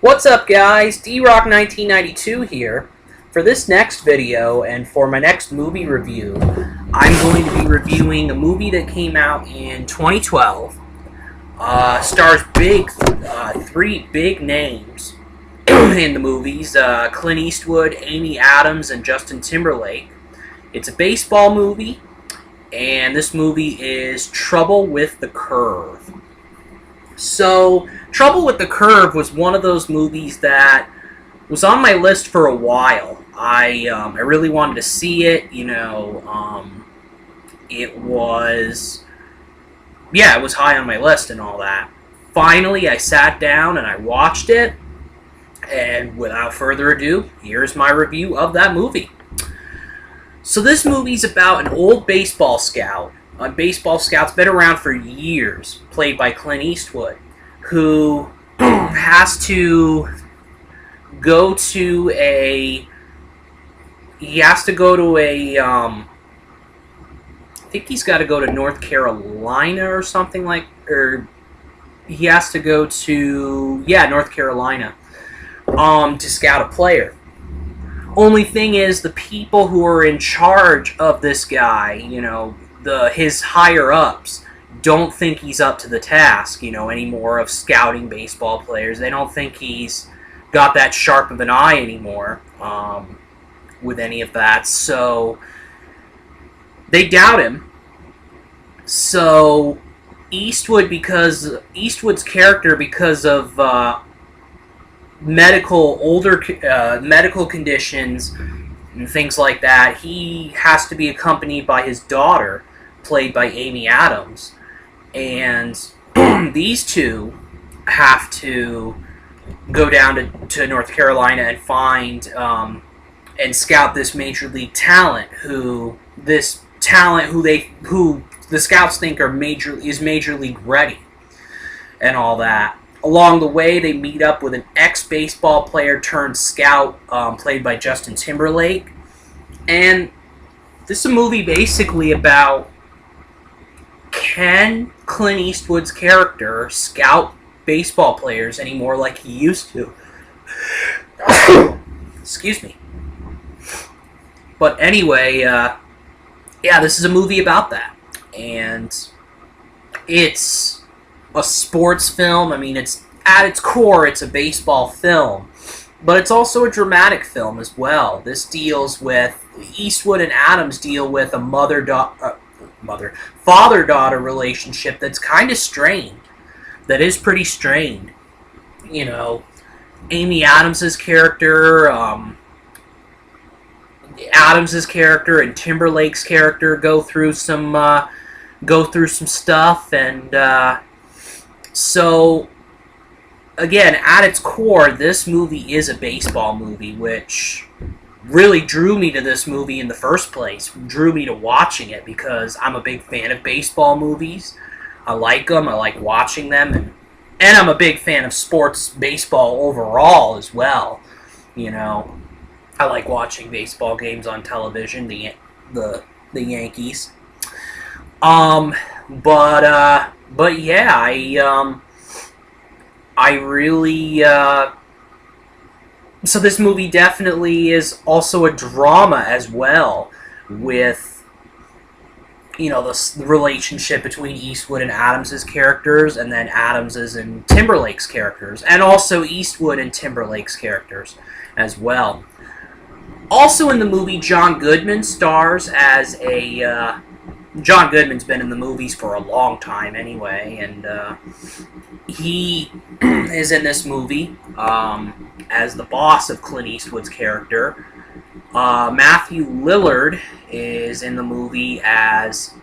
What's up, guys? D-Rock1992 here. For this next video and for my next movie review, I'm going to be reviewing a movie that came out in 2012. Stars three big names in the movies: Clint Eastwood, Amy Adams, and Justin Timberlake. It's a baseball movie, and this movie is Trouble with the Curve. So, Trouble with the Curve was one of those movies that was on my list for a while. I really wanted to see it. It was high on my list and all that. Finally, I sat down and I watched it, and without further ado, here's my review of that movie. So this movie's about an old baseball scout. A baseball scout's been around for years, played by Clint Eastwood, who has to go to I think he's got to go to North Carolina or something he has to go to, North Carolina, to scout a player. Only thing is, the people who are in charge of this guy, his higher-ups, don't think he's up to the task, anymore of scouting baseball players. They don't think he's got that sharp of an eye anymore with any of that. So they doubt him. So Eastwood's character, because of medical conditions and things like that, he has to be accompanied by his daughter, played by Amy Adams, and these two have to go down to North Carolina and find and scout this major league talent who the scouts think is major league ready and all that. Along the way, they meet up with an ex-baseball player turned scout, played by Justin Timberlake. And this is a movie basically about, can Clint Eastwood's character scout baseball players anymore like he used to? Excuse me. But anyway, this is a movie about that. And it's a sports film. I mean, it's at its core, it's a baseball film, but it's also a dramatic film as well. This deals with, Eastwood and Adams deal with a father-daughter relationship that's kind of strained. That is pretty strained. Amy Adams's character, and Timberlake's character go through some stuff, and so, again, at its core, this movie is a baseball movie, which really drew me to this movie in the first place, drew me to watching it, because I'm a big fan of baseball movies. I like them, I like watching them, and I'm a big fan of sports baseball overall as well. I like watching baseball games on television, the Yankees. But yeah, I really, so this movie definitely is also a drama as well, with, the relationship between Eastwood and Adams's characters, and then Adams's and Timberlake's characters, and also Eastwood and Timberlake's characters as well. Also in the movie, John Goodman stars as a, John Goodman's been in the movies for a long time anyway, and he is in this movie as the boss of Clint Eastwood's character. Matthew Lillard is in the movie as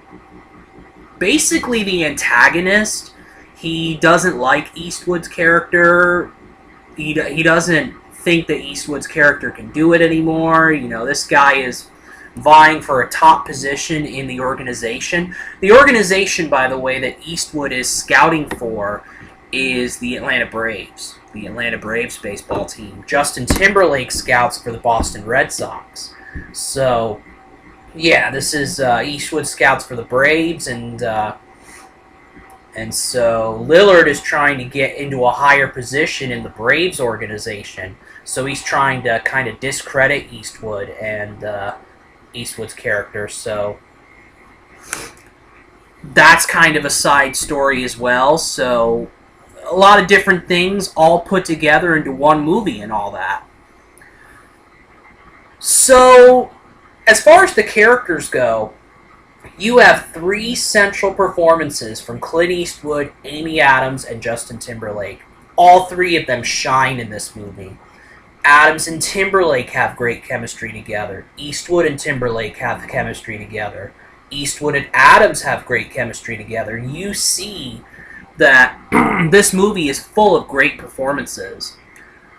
basically the antagonist. He doesn't like Eastwood's character. He doesn't think that Eastwood's character can do it anymore. This guy is vying for a top position in the organization. The organization, by the way, that Eastwood is scouting for is the Atlanta Braves. The Atlanta Braves baseball team. Justin Timberlake scouts for the Boston Red Sox. So, yeah, this is Eastwood scouts for the Braves, and And so Lillard is trying to get into a higher position in the Braves organization. So he's trying to kind of discredit Eastwood and Eastwood's character. So that's kind of a side story as well. So a lot of different things all put together into one movie and all that. So as far as the characters go, you have three central performances from Clint Eastwood, Amy Adams, and Justin Timberlake. All three of them shine in this movie. Adams and Timberlake have great chemistry together. Eastwood and Timberlake have chemistry together. Eastwood and Adams have great chemistry together. You see that this movie is full of great performances.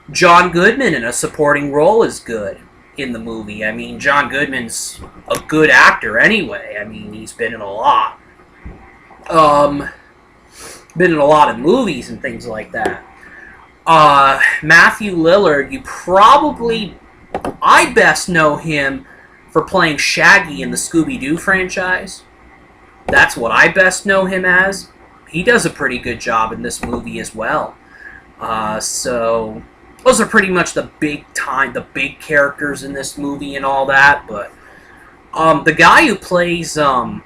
John Goodman in a supporting role is good in the movie. I mean, John Goodman's a good actor anyway. I mean, he's been in a lot. Been in a lot of movies and things like that. Matthew Lillard, I best know him for playing Shaggy in the Scooby-Doo franchise. That's what I best know him as. He does a pretty good job in this movie as well. So those are pretty much the big characters in this movie and all that. But the guy who plays the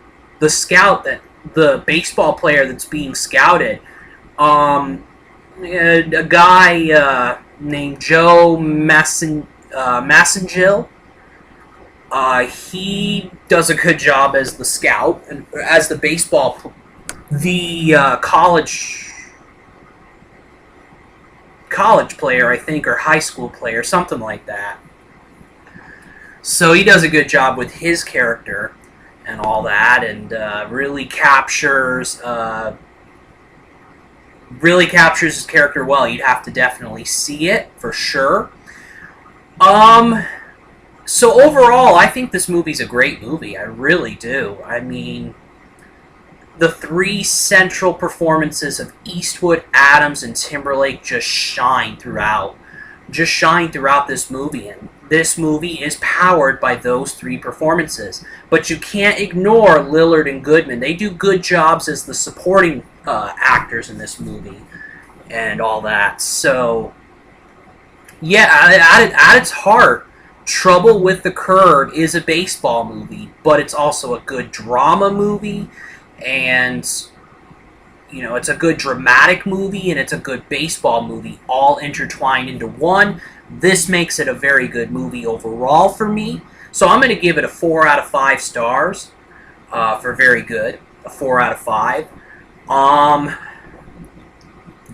scout, the baseball player that's being scouted, a guy named Joe Massengill. He does a good job as the scout and as the college player, I think, or high school player, something like that. So he does a good job with his character and all that, and really captures his character well. You'd have to definitely see it for sure. So overall, I think this movie's a great movie. I really do. I mean, the three central performances of Eastwood, Adams, and Timberlake just shine throughout this movie. And this movie is powered by those three performances. But you can't ignore Lillard and Goodman. They do good jobs as the supporting actors in this movie and all that. So, yeah, at its heart, Trouble with the Curve is a baseball movie, but it's also a good drama movie, and you know, it's a good dramatic movie, and it's a good baseball movie, all intertwined into one. This makes it a very good movie overall for me. So I'm going to give it a 4 out of 5 stars for very good. A 4 out of 5.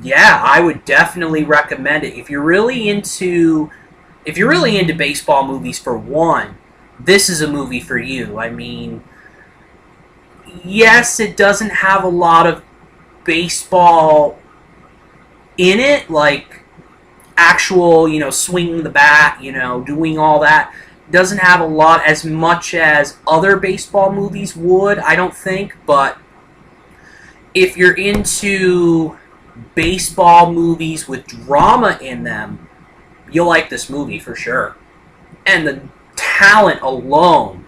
Yeah, I would definitely recommend it. If you're really into baseball movies, for one, this is a movie for you. I mean, yes, it doesn't have a lot of baseball in it, like actual, swinging the bat, doing all that. Doesn't have a lot as much as other baseball movies would, I don't think. But if you're into baseball movies with drama in them, you'll like this movie for sure. And the talent alone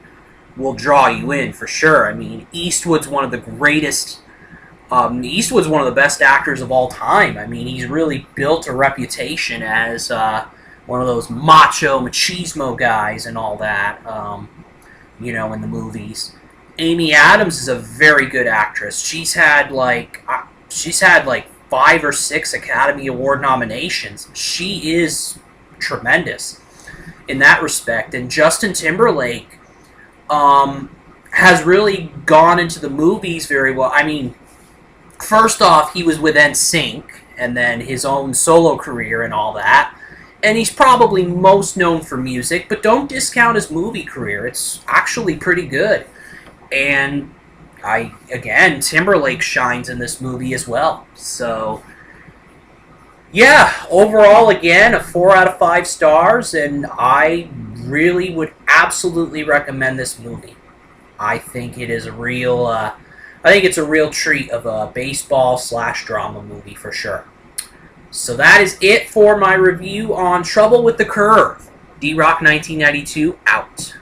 will draw you in for sure. I mean, Eastwood's one of the greatest. Eastwood's one of the best actors of all time. I mean, he's really built a reputation as one of those machismo guys and all that, in the movies. Amy Adams is a very good actress. She's had like 5 or 6 Academy Award nominations. She is tremendous in that respect. And Justin Timberlake has really gone into the movies very well. I mean, first off, he was with NSYNC, and then his own solo career and all that. And he's probably most known for music, but don't discount his movie career. It's actually pretty good. And Timberlake shines in this movie as well. So, yeah, overall, again, a 4 out of 5 stars, and I really would absolutely recommend this movie. I think it is it's a real treat of a baseball/drama movie for sure. So that is it for my review on Trouble with the Curve. D-Rock 1992 out.